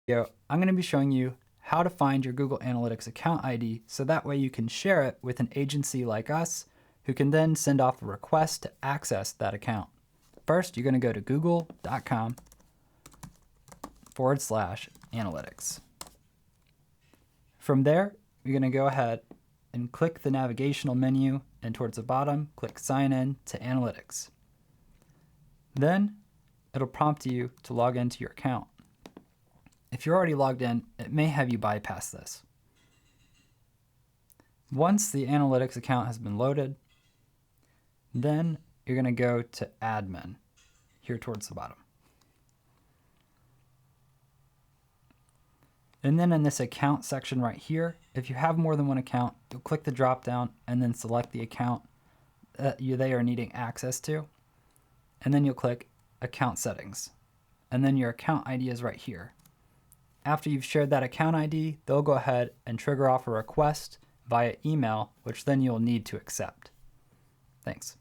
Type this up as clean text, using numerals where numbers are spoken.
video, I'm going to be showing you how to find your Google Analytics account ID so that way you can share it with an agency like us who can then send off a request to access that account. First, you're going to go to google.com/analytics. From there, you're going to go ahead and click the navigational menu and towards the bottom, click Sign In to Analytics. Then it'll prompt you to log into your account. If you're already logged in, it may have you bypass this. Once the Analytics account has been loaded, then you're going to go to Admin here towards the bottom. And then in this account section right here, if you have more than one account, you'll click the drop down and then select the account that they are needing access to. And then you'll click Account Settings. And then your account ID is right here. After you've shared that account ID, they'll go ahead and trigger off a request via email, which then you'll need to accept. Thanks.